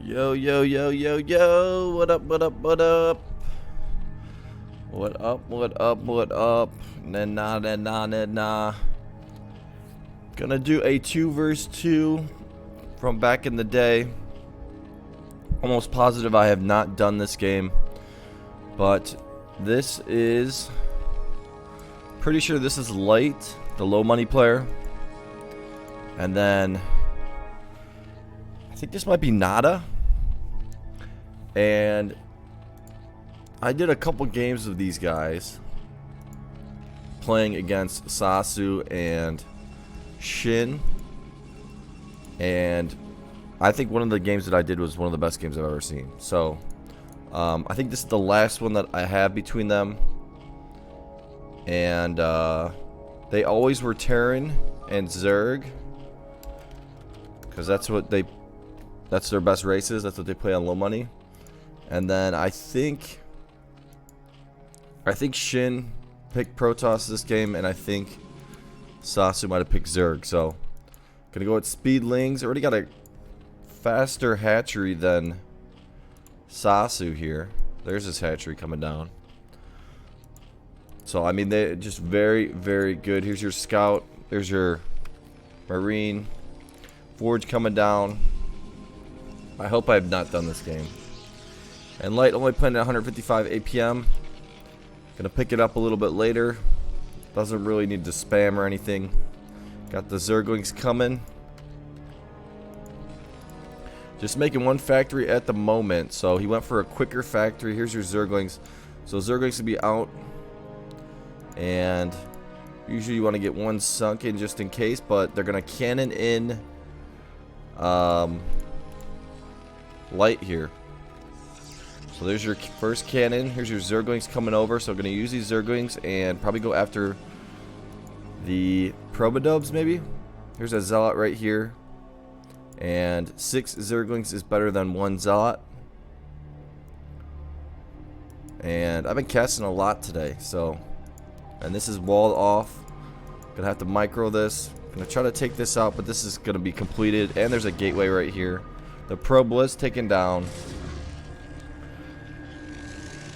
Yo, yo, yo, yo, yo. What up, what up, what up? What up, what up, what up? Nah. Gonna do a 2 vs 2 from back in the day. Almost positive I have not done this game. But this is... pretty sure this is Light, the low money player. And then... I think this might be Nada. And I did a couple games of these guys playing against Sasu and Shin, and I think one of the games that I did was one of the best games I've ever seen. So I think this is the last one that I have between them, and they always were Terran and Zerg because that's their best races. That's what they play on low money. And then I think Shin picked Protoss this game, and I think Sasu might have picked Zerg. So gonna go with Speedlings. Already got a faster hatchery than Sasu here. There's his hatchery coming down. So I mean, they're just very, very good. Here's your scout. There's your marine. Forge coming down. I hope I have not done this game. And Light only playing at 155 APM. Gonna pick it up a little bit later. Doesn't really need to spam or anything. Got the Zerglings coming. Just making one factory at the moment. So he went for a quicker factory. Here's your Zerglings. So Zerglings will be out. And usually you want to get one sunk in just in case. But they're gonna cannon in Light here. So there's your first cannon. Here's your Zerglings coming over. So I'm going to use these Zerglings and probably go after the Probodubs maybe. Here's a Zealot right here. And 6 Zerglings is better than 1 Zealot. And I've been casting a lot today. So, and this is walled off. Gonna have to micro this. Gonna try to take this out, but this is gonna be completed. And there's a gateway right here. The probe was taken down.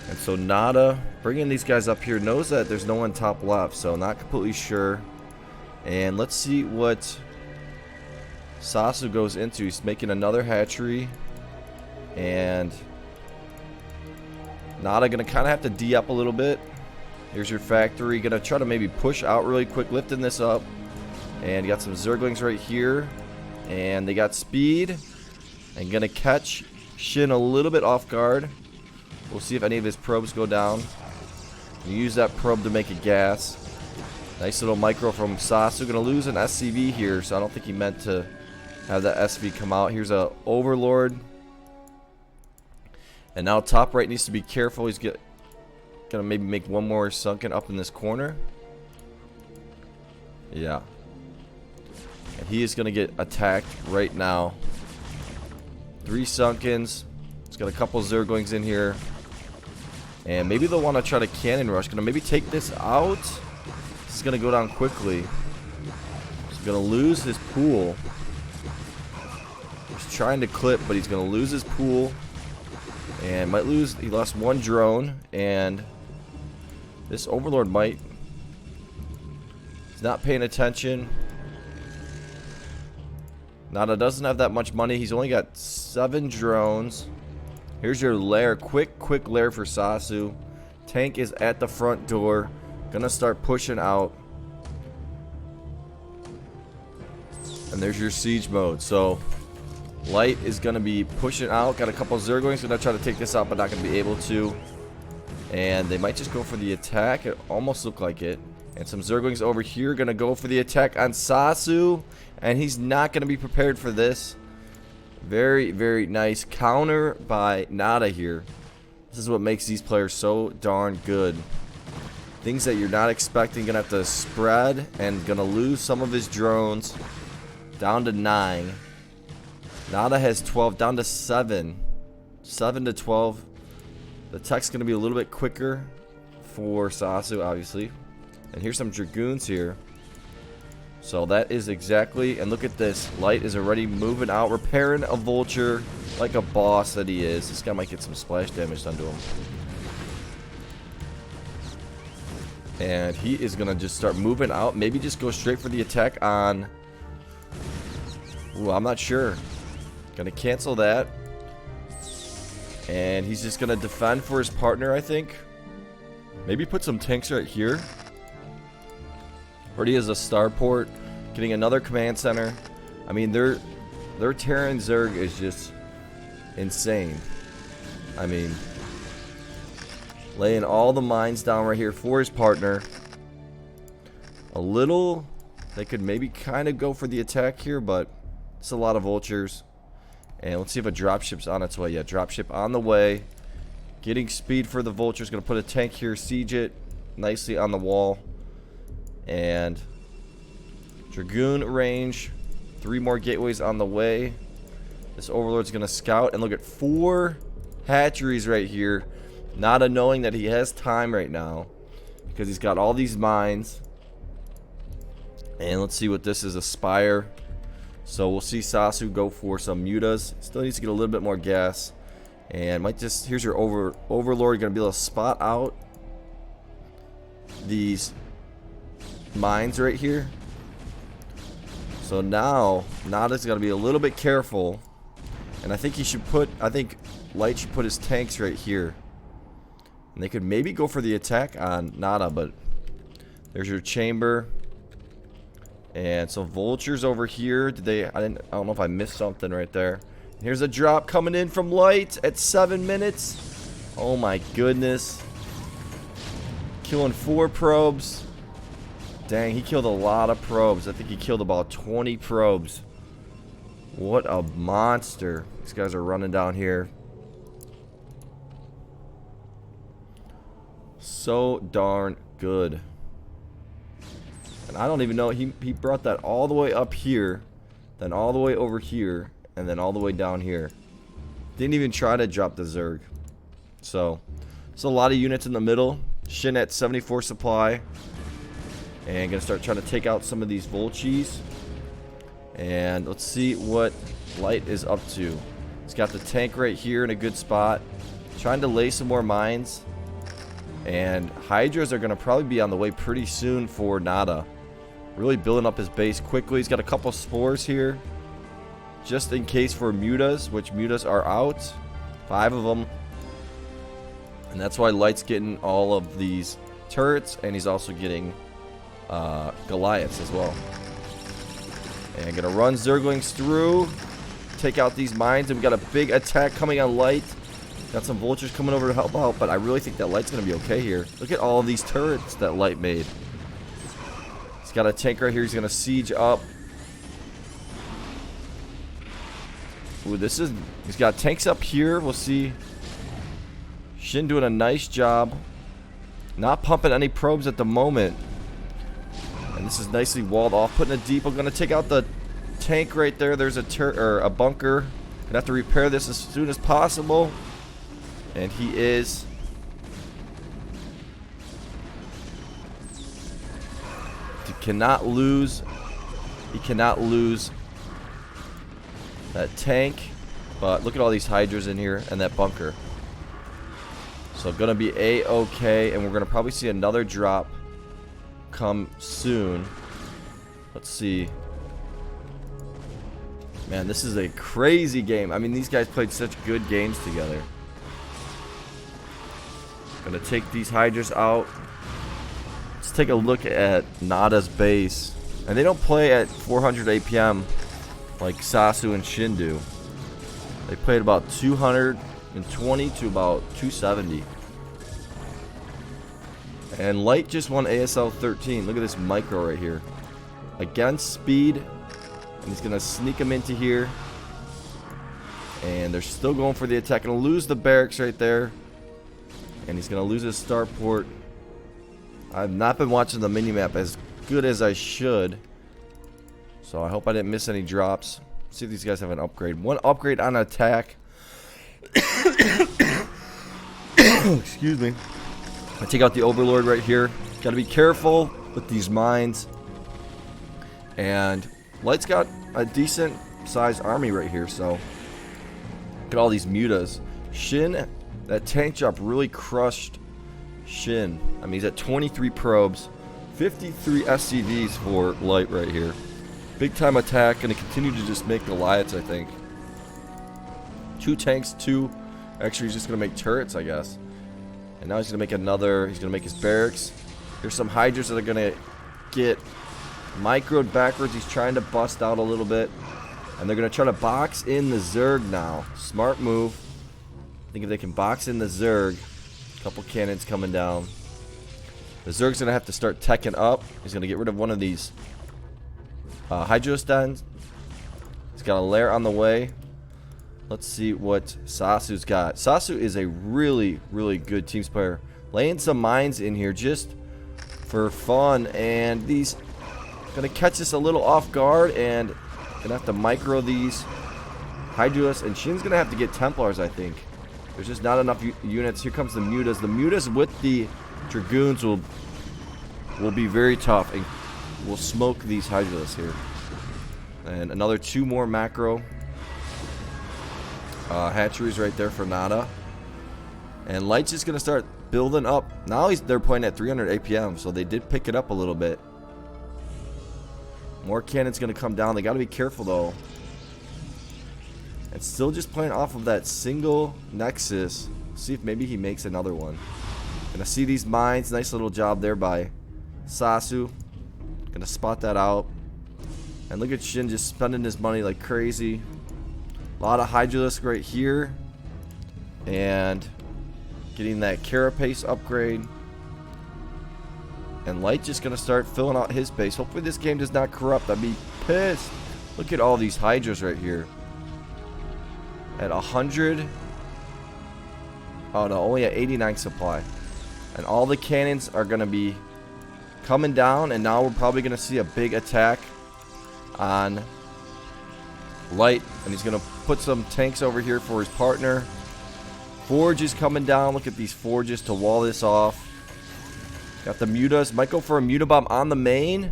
And so Nada, bringing these guys up here, knows that there's no one top left, so not completely sure. And let's see what Sasu goes into. He's making another hatchery. And Nada gonna kind of have to D up a little bit. Here's your factory. Gonna try to maybe push out really quick, lifting this up. And you got some Zerglings right here. And they got speed. And gonna catch Shin a little bit off guard. We'll see if any of his probes go down. You use that probe to make a gas. Nice little micro from Sasu. Gonna lose an SCV here, so I don't think he meant to have that SV come out. Here's a Overlord. And now top right needs to be careful. He's gonna maybe make one more sunken up in this corner. Yeah. And he is gonna get attacked right now. 3 sunkens. He's got a couple Zerglings in here. And maybe they'll want to try to cannon rush. Gonna maybe take this out. This is gonna go down quickly. He's gonna lose his pool. He's trying to clip, but he's gonna lose his pool. And might lose. He lost 1 drone. And this Overlord might. He's not paying attention. Nada doesn't have that much money. He's only got 7 drones. Here's your lair. Quick lair for Sasu. Tank is at the front door. Gonna start pushing out. And there's your siege mode. So Light is gonna be pushing out. Got a couple Zerglings. Gonna try to take this out, but not gonna be able to. And they might just go for the attack. It almost looked like it. And some Zerglings over here gonna go for the attack on Sasu. And he's not gonna be prepared for this. Very, very nice counter by Nada here. This is what makes these players so darn good. Things that you're not expecting. Gonna have to spread and gonna lose some of his drones. Down to 9. Nada has 12. Down to 7. 7 to 12. The tech's gonna be a little bit quicker for Sasu, obviously. And here's some Dragoons here. So that is exactly, and look at this. Light is already moving out, repairing a vulture. like a boss that he is, this guy might get some splash damage done to him. And he is going to just start moving out. Maybe just go straight for the attack on... Ooh, I'm not sure. Going to cancel that. And he's just going to defend for his partner, I think. Maybe put some tanks right here. Already has a starport. Getting another command center. I mean, their Terran Zerg is just insane. I mean... Laying all the mines down right here for his partner. A little... They could maybe kind of go for the attack here, but it's a lot of vultures. And let's see if a dropship's on its way. Yeah, dropship on the way. Getting speed for the vultures. Going to put a tank here, siege it nicely on the wall. And Dragoon range. 3 more gateways on the way. This Overlord's going to scout. And look at 4 hatcheries right here. Not knowing that he has time right now. Because he's got all these mines. And let's see what this is. A spire. So we'll see Sasu go for some mutas. Still needs to get a little bit more gas. And might just... Here's your Overlord. You're going to be able to spot out these mines right here. So now Nada's got to be a little bit careful. And I think he should put... I think Light should put his tanks right here. And they could maybe go for the attack on Nada, but there's your chamber. And so vultures over here. I don't know if I missed something right there. Here's a drop coming in from Light at 7 minutes. Oh my goodness. Killing 4 probes. Dang, he killed a lot of probes. I think he killed about 20 probes. What a monster. These guys are running down here. So darn good. And I don't even know, he brought that all the way up here, then all the way over here, and then all the way down here. Didn't even try to drop the Zerg. So it's a lot of units in the middle. Shin at 74 supply. And gonna start trying to take out some of these Volchis. And let's see what Light is up to. He's got the tank right here in a good spot. Trying to lay some more mines. And Hydras are going to probably be on the way pretty soon for Nada. Really building up his base quickly. He's got a couple spores here. Just in case for mutas, which mutas are out. 5 of them. And that's why Light's getting all of these turrets. And he's also getting Goliaths as well. And going to run Zerglings through. Take out these mines. And we got a big attack coming on Light. Got some vultures coming over to help out, but I really think that Light's going to be okay here. Look at all of these turrets that Light made. He's got a tank right here. He's going to siege up. Ooh, he's got tanks up here. We'll see. Shin doing a nice job. Not pumping any probes at the moment. And this is nicely walled off. Putting a depot. Going to take out the tank right there. There's a bunker. Gonna have to repair this as soon as possible. And he is. He cannot lose that tank. But look at all these Hydras in here and that bunker. So gonna be a-okay. And we're gonna probably see another drop come soon. Let's see. Man, this is a crazy game. I mean, these guys played such good games together. Gonna take these Hydras out. Let's take a look at Nada's base. And they don't play at 400 APM like Sasu and Shin do. They played about 220 to about 270. And Light just won ASL 13. Look at this micro right here. Against speed. And he's gonna sneak him into here. And they're still going for the attack. Gonna lose the barracks right there. And he's going to lose his starport. I've not been watching the minimap as good as I should. So I hope I didn't miss any drops. See if these guys have an upgrade. 1 upgrade on attack. Excuse me. I take out the Overlord right here. Got to be careful with these mines. And Light's got a decent sized army right here. So Look at all these mutas. Shin, that tank drop really crushed Shin. I mean, he's at 23 probes, 53 SCVs for light right here. Big time attack, gonna continue to just make Goliaths, I think. 2 tanks, 2. Actually, he's just gonna make turrets, I guess. And now he's gonna make another. He's gonna make his barracks. There's some Hydras that are gonna get microed backwards. He's trying to bust out a little bit. And they're going to try to box in the Zerg now. Smart move. I think if they can box in the Zerg, a couple cannons coming down. The Zerg's going to have to start teching up. He's going to get rid of one of these Hydrostans. He's got a lair on the way. Let's see what Sasu's got. Sasu is a really, really good team player. Laying some mines in here just for fun. And these going to catch us a little off guard. And gonna have to micro these Hydras, and Shin's gonna have to get Templars, I think. There's just not enough units. Here comes the mutas. The mutas with the Dragoons will be very tough and will smoke these Hydras here. And another 2 more macro hatcheries right there for Nada. And Light's just gonna start building up. Now they're playing at 300 APM, so they did pick it up a little bit. More cannons going to come down. They got to be careful, though. And still just playing off of that single Nexus. See if maybe he makes another one. Gonna see these mines. Nice little job there by Sasu. Gonna spot that out. And look at Shin just spending his money like crazy. A lot of Hydralisk right here. And getting that Carapace upgrade. And Light just going to start filling out his base. Hopefully this game does not corrupt. I'd be pissed. Look at all these Hydras right here. At 100. Oh no, only at 89 supply. And all the cannons are going to be coming down. And now we're probably going to see a big attack on Light. And he's going to put some tanks over here for his partner. Forge is coming down. Look at these forges to wall this off. Got the mutas. Might go for a mutabomb on the main.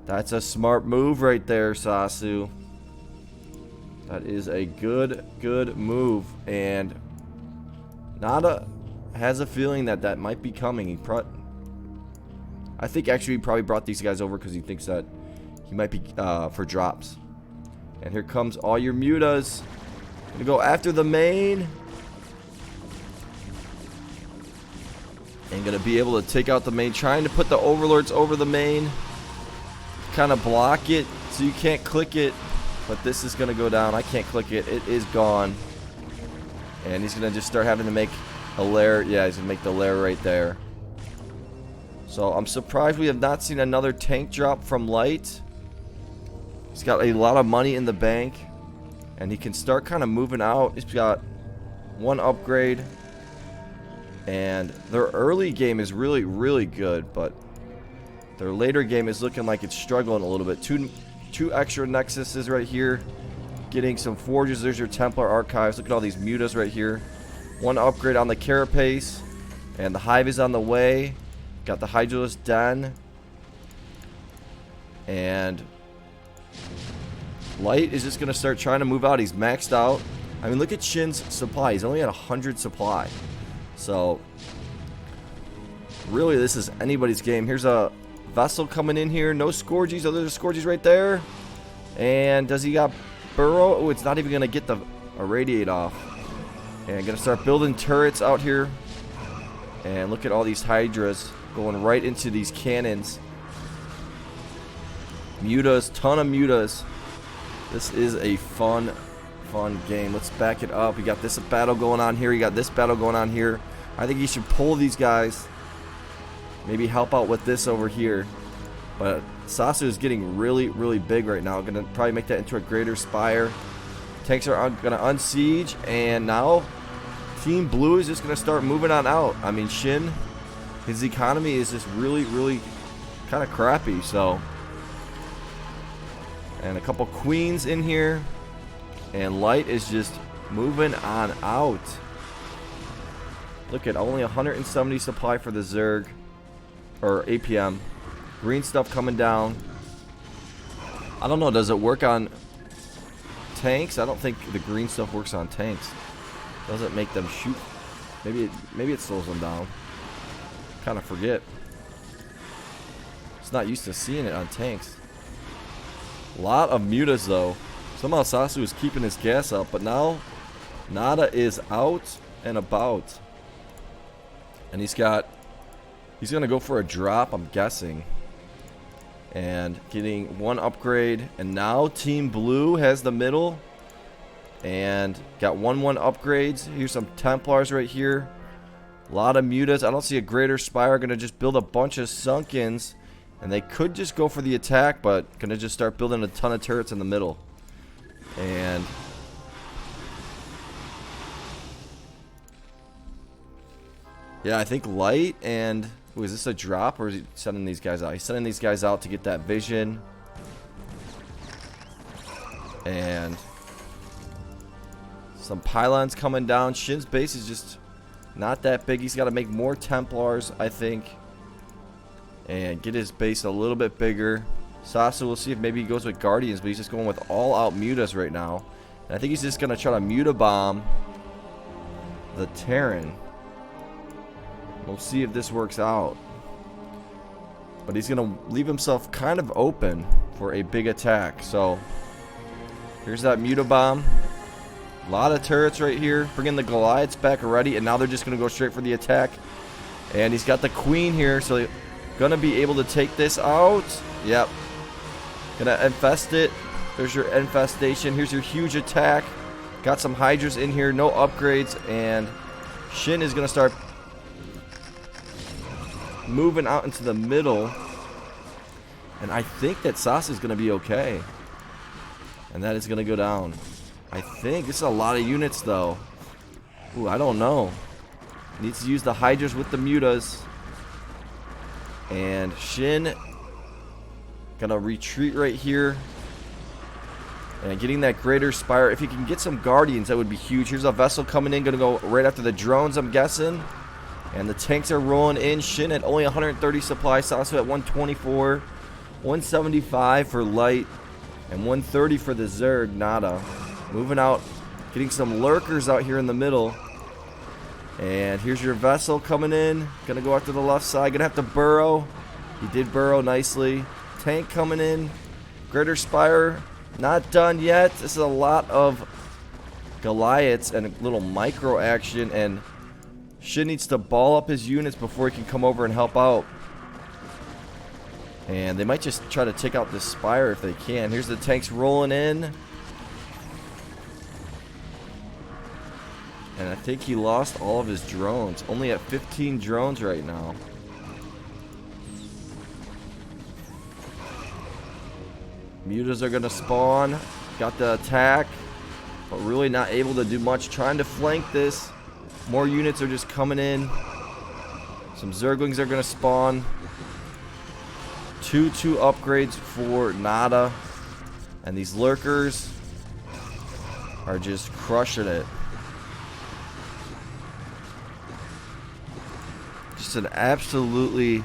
That's a smart move right there, Sasu. That is a good move. And Nada has a feeling that that might be coming. I think actually he probably brought these guys over because he thinks that he might be for drops. And here comes all your mutas. Gonna go after the main. And gonna be able to take out the main. Trying to put the overlords over the main. Kind of block it so you can't click it. But this is gonna go down. I can't click it. It is gone. And he's gonna just start having to make a lair. Yeah, he's gonna make the lair right there. So I'm surprised we have not seen another tank drop from Light. He's got a lot of money in the bank. And he can start kind of moving out. He's got 1 upgrade. And their early game is really good, but their later game is looking like it's struggling a little bit. Two extra Nexuses right here. Getting some forges. There's your Templar archives. Look at all these mutas right here. 1 upgrade on the Carapace. And the Hive is on the way. Got the Hydralisk Den. And Light is just going to start trying to move out. He's maxed out. I mean, look at Shin's supply. He's only at 100 supply. So, really, this is anybody's game. Here's a vessel coming in here. No Scourges. Oh, there's Scourges right there. And does he got Burrow? Oh, it's not even going to get the irradiate off. And going to start building turrets out here. And look at all these Hydras going right into these cannons. Mutas. Ton of mutas. This is a fun game. Let's back it up. We got this battle going on here. You got this battle going on here. I think you should pull these guys. Maybe help out with this over here. But Sasu is getting really big right now. Going to probably make that into a greater spire. Tanks are going to unsiege. And now Team Blue is just going to start moving on out. I mean, Shin, his economy is just really kind of crappy. So, and a couple queens in here. And Light is just moving on out. Look at only 170 supply for the Zerg. Or APM. Green stuff coming down. I don't know. Does it work on tanks. I don't think the green stuff works on tanks. Doesn't make them shoot. Maybe it slows them down. Kind of forget. It's not used to seeing it on tanks. A lot of mutas though. Somehow Sasu is keeping his gas up, but now Nada is out and about. And he's gonna go for a drop, I'm guessing. And getting one upgrade. And now Team Blue has the middle. And got 1/1 upgrades. Here's some Templars right here. A lot of mutas. I don't see a Greater Spire. Gonna just build a bunch of Sunkens. And they could just go for the attack, but gonna just start building a ton of turrets in the middle. And yeah, I think Light and... Ooh, is this a drop or is he sending these guys out? He's sending these guys out to get that vision. And some pylons coming down. Shin's base is just not that big. He's got to make more Templars, I think. And get his base a little bit bigger. Sasu, we'll see if maybe he goes with Guardians, but he's just going with all-out mutas right now. And I think he's just going to try to muta bomb the Terran. We'll see if this works out. But he's going to leave himself kind of open for a big attack. So, here's that muta bomb. A lot of turrets right here. Bringing the Goliaths back already. And now they're just going to go straight for the attack. And he's got the Queen here. So, he's going to be able to take this out. Yep. Going to infest it. There's your infestation. Here's your huge attack. Got some Hydras in here. No upgrades. And Shin is going to start moving out into the middle. And I think that Sasu is going to be okay. And that is going to go down. I think. This is a lot of units, though. Ooh, I don't know. Needs to use the Hydras with the mutas. And Shin gonna retreat right here. And getting that Greater Spire. If he can get some Guardians, that would be huge. Here's a vessel coming in. Gonna go right after the drones, I'm guessing. And the tanks are rolling in. Shin at only 130 supply. Sasu at 124. 175 for Light. And 130 for the Zerg. Nada. Moving out. Getting some lurkers out here in the middle. And here's your vessel coming in. Gonna go after the left side. Gonna have to burrow. He did burrow nicely. Tank coming in. Greater Spire. Not done yet. This is a lot of Goliaths and a little micro action. And Shin needs to ball up his units before he can come over and help out. And they might just try to take out this Spire if they can. Here's the tanks rolling in. And I think he lost all of his drones. Only at 15 drones right now. Mutas are going to spawn. Got the attack. But really not able to do much. Trying to flank this. More units are just coming in. Some Zerglings are going to spawn. 2 upgrades for Nada. And these lurkers are just crushing it. Just an absolutely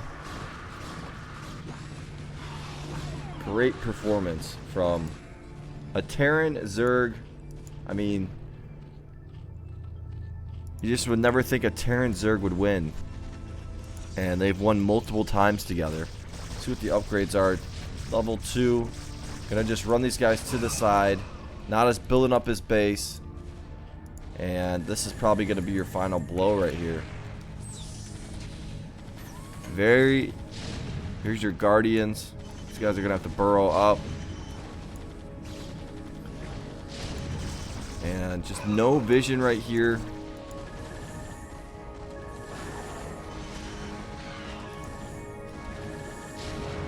great performance from a Terran Zerg. I mean, you just would never think a Terran Zerg would win. And they've won multiple times together. See what the upgrades are. Level 2. Gonna just run these guys to the side. Nada's building up his base. And this is probably gonna be your final blow right here. Here's your Guardians. These guys are gonna have to burrow up. And just no vision right here.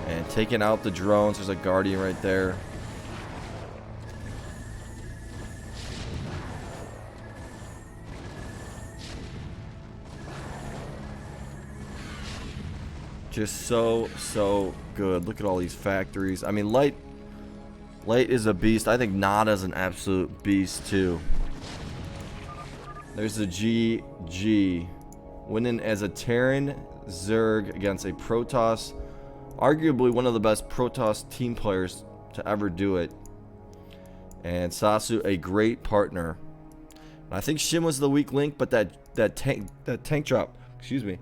And taking out the drones. There's a Guardian right there. Just so good. Look at all these factories. I mean, Light is a beast. I think Nada's an absolute beast too. There's the GG. Winning as a Terran Zerg against a Protoss. Arguably one of the best Protoss team players to ever do it. And Sasu, a great partner. I think Shin was the weak link, but that tank drop, excuse me,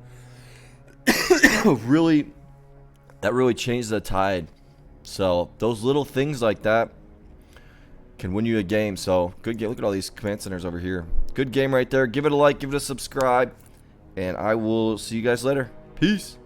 really changed the tide. So those little things like that can win you a game. So good game. Look at all these command centers over here. Good game right there. Give it a like, give it a subscribe, and I will see you guys later. Peace.